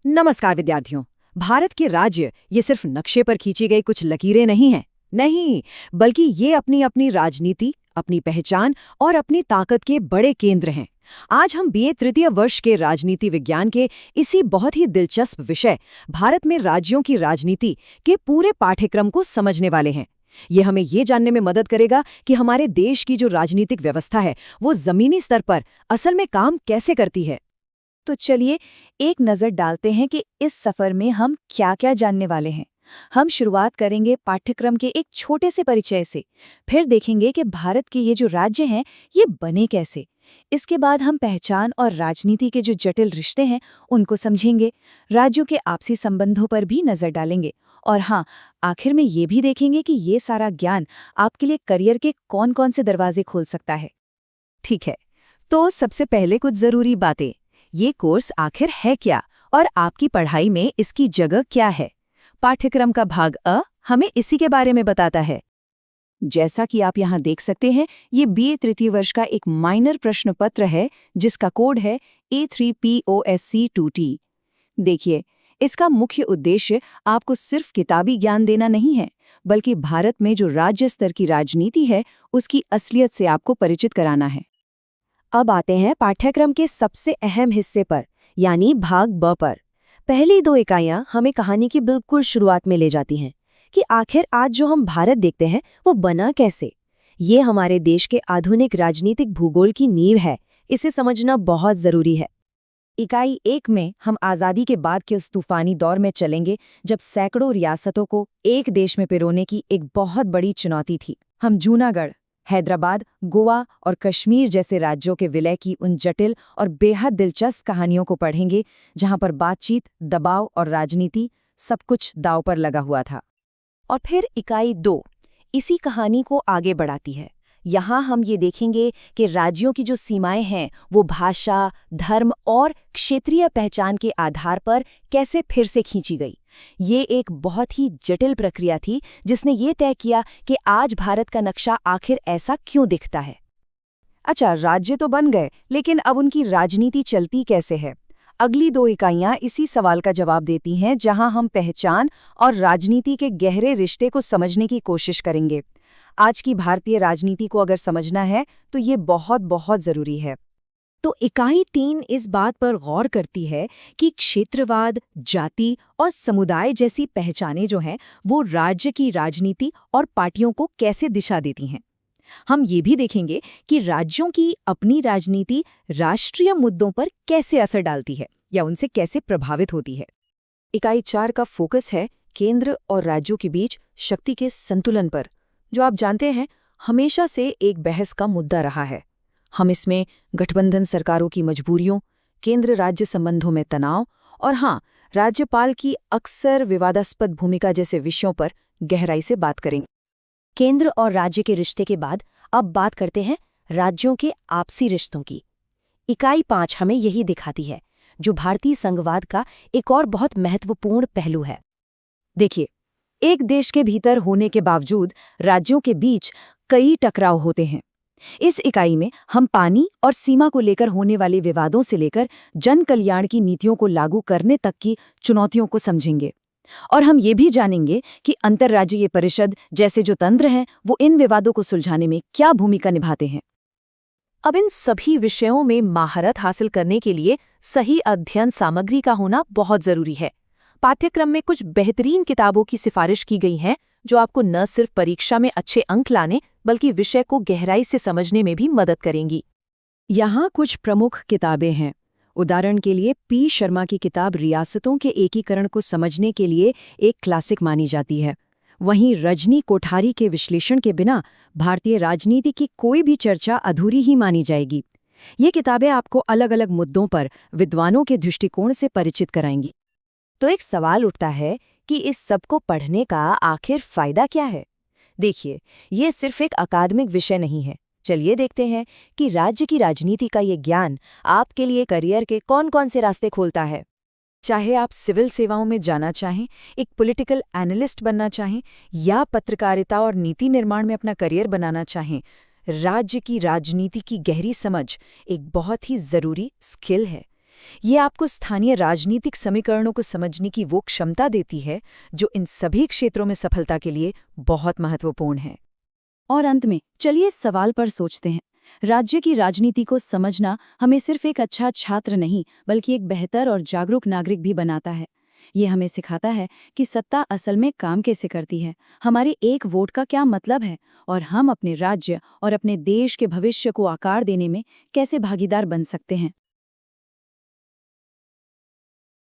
नमस्कार विद्यार्थियों। भारत के राज्य ये सिर्फ नक्शे पर खींची गई कुछ लकीरें नहीं हैं। नहीं, बल्कि ये अपनी अपनी राजनीति, अपनी पहचान और अपनी ताकत के बड़े केंद्र हैं। आज हम बीए तृतीय वर्ष के राजनीति विज्ञान के इसी बहुत ही दिलचस्प विषय भारत में राज्यों की राजनीति के पूरे पाठ्यक्रम को समझने वाले हैं। ये हमें ये जानने में मदद करेगा कि हमारे देश की जो राजनीतिक व्यवस्था है वो जमीनी स्तर पर असल में काम कैसे करती है। तो चलिए एक नज़र डालते हैं कि इस सफ़र में हम क्या-क्या जानने वाले हैं। हम शुरुआत करेंगे पाठ्यक्रम के एक छोटे से परिचय से, फिर देखेंगे कि भारत के ये जो राज्य हैं ये बने कैसे। इसके बाद हम पहचान और राजनीति के जो जटिल रिश्ते हैं उनको समझेंगे, राज्यों के आपसी संबंधों पर भी नज़र डालेंगे और हाँ, आखिर में ये भी देखेंगे कि ये सारा ज्ञान आपके लिए करियर के कौन-कौन से दरवाजे खोल सकता है। ठीक है, तो सबसे पहले कुछ ज़रूरी बातें। ये कोर्स आखिर है क्या और आपकी पढ़ाई में इसकी जगह क्या है? पाठ्यक्रम का भाग अ हमें इसी के बारे में बताता है। जैसा कि आप यहाँ देख सकते हैं, ये बीए तृतीय वर्ष का एक माइनर प्रश्न पत्र है जिसका कोड है A3POSC2T। देखिए, इसका मुख्य उद्देश्य आपको सिर्फ किताबी ज्ञान देना नहीं है, बल्कि भारत में जो राज्य स्तर की राजनीति है उसकी असलियत से आपको परिचित कराना है। अब आते हैं पाठ्यक्रम के सबसे अहम हिस्से पर, यानी भाग ब पर। पहली दो इकाइयां हमें कहानी की बिल्कुल शुरुआत में ले जाती हैं कि आखिर आज जो हम भारत देखते हैं वो बना कैसे। ये हमारे देश के आधुनिक राजनीतिक भूगोल की नींव है, इसे समझना बहुत जरूरी है। इकाई 1 में हम आज़ादी के बाद के उस तूफानी दौर में चलेंगे जब सैकड़ों रियासतों को एक देश में पिरोने की एक बहुत बड़ी चुनौती थी। हम जूनागढ़, हैदराबाद, गोवा और कश्मीर जैसे राज्यों के विलय की उन जटिल और बेहद दिलचस्प कहानियों को पढ़ेंगे जहां पर बातचीत, दबाव और राजनीति सब कुछ दांव पर लगा हुआ था। और फिर इकाई 2 इसी कहानी को आगे बढ़ाती है। यहाँ हम ये देखेंगे कि राज्यों की जो सीमाएं हैं वो भाषा, धर्म और क्षेत्रीय पहचान के आधार पर कैसे फिर से खींची गई। ये एक बहुत ही जटिल प्रक्रिया थी जिसने ये तय किया कि आज भारत का नक्शा आखिर ऐसा क्यों दिखता है। अच्छा, राज्य तो बन गए, लेकिन अब उनकी राजनीति चलती कैसे है? अगली दो इकाइयां इसी सवाल का जवाब देती हैं, जहां हम पहचान और राजनीति के गहरे रिश्ते को समझने की कोशिश करेंगे। आज की भारतीय राजनीति को अगर समझना है तो ये बहुत बहुत जरूरी है। तो इकाई 3 इस बात पर गौर करती है कि क्षेत्रवाद, जाति और समुदाय जैसी पहचानें जो हैं वो राज्य की राजनीति और पार्टियों को कैसे दिशा देती हैं। हम ये भी देखेंगे कि राज्यों की अपनी राजनीति राष्ट्रीय मुद्दों पर कैसे असर डालती है या उनसे कैसे प्रभावित होती है। इकाई 4 का फोकस है केंद्र और राज्यों के बीच शक्ति के संतुलन पर, जो आप जानते हैं हमेशा से एक बहस का मुद्दा रहा है। हम इसमें गठबंधन सरकारों की मजबूरियों, केंद्र राज्य संबंधों में तनाव और हाँ, राज्यपाल की अक्सर विवादास्पद भूमिका जैसे विषयों पर गहराई से बात करेंगे। केंद्र और राज्य के रिश्ते के बाद अब बात करते हैं राज्यों के आपसी रिश्तों की। इकाई 5 हमें यही दिखाती है, जो भारतीय संघवाद का एक और बहुत महत्वपूर्ण पहलू है। देखिए, एक देश के भीतर होने के बावजूद राज्यों के बीच कई टकराव होते हैं। इस इकाई में हम पानी और सीमा को लेकर होने वाले विवादों से लेकर जन कल्याण की नीतियों को लागू करने तक की चुनौतियों को समझेंगे। और हम ये भी जानेंगे कि अंतर्राज्यीय परिषद जैसे जो तंत्र हैं वो इन विवादों को सुलझाने में क्या भूमिका निभाते हैं। अब इन सभी विषयों में महारत हासिल करने के लिए सही अध्ययन सामग्री का होना बहुत जरूरी है। पाठ्यक्रम में कुछ बेहतरीन किताबों की सिफारिश की गई है जो आपको न सिर्फ परीक्षा में अच्छे अंक लाने बल्कि विषय को गहराई से समझने में भी मदद करेंगी। यहाँ कुछ प्रमुख किताबें हैं। उदाहरण के लिए पी शर्मा की किताब रियासतों के एकीकरण को समझने के लिए एक क्लासिक मानी जाती है। वहीं रजनी कोठारी के विश्लेषण के बिना भारतीय राजनीति की कोई भी चर्चा अधूरी ही मानी जाएगी। ये किताबें आपको अलग अलग मुद्दों पर विद्वानों के दृष्टिकोण से परिचित कराएंगी। तो एक सवाल उठता है कि इस सब को पढ़ने का आखिर फायदा क्या है? देखिए, ये सिर्फ एक अकादमिक विषय नहीं है। चलिए देखते हैं कि राज्य की राजनीति का ये ज्ञान आपके लिए करियर के कौन-कौन से रास्ते खोलता है। चाहे आप सिविल सेवाओं में जाना चाहें, एक पॉलिटिकल एनालिस्ट बनना चाहें या पत्रकारिता और नीति निर्माण में अपना करियर बनाना चाहें, राज्य की राजनीति की गहरी समझ एक बहुत ही जरूरी स्किल है। ये आपको स्थानीय राजनीतिक समीकरणों को समझने की वो क्षमता देती है जो इन सभी क्षेत्रों में सफलता के लिए बहुत महत्वपूर्ण है। और अंत में चलिए इस सवाल पर सोचते हैं। राज्य की राजनीति को समझना हमें सिर्फ एक अच्छा छात्र नहीं बल्कि एक बेहतर और जागरूक नागरिक भी बनाता है। ये हमें सिखाता है कि सत्ता असल में काम कैसे करती है, हमारे एक वोट का क्या मतलब है और हम अपने राज्य और अपने देश के भविष्य को आकार देने में कैसे भागीदार बन सकते हैं।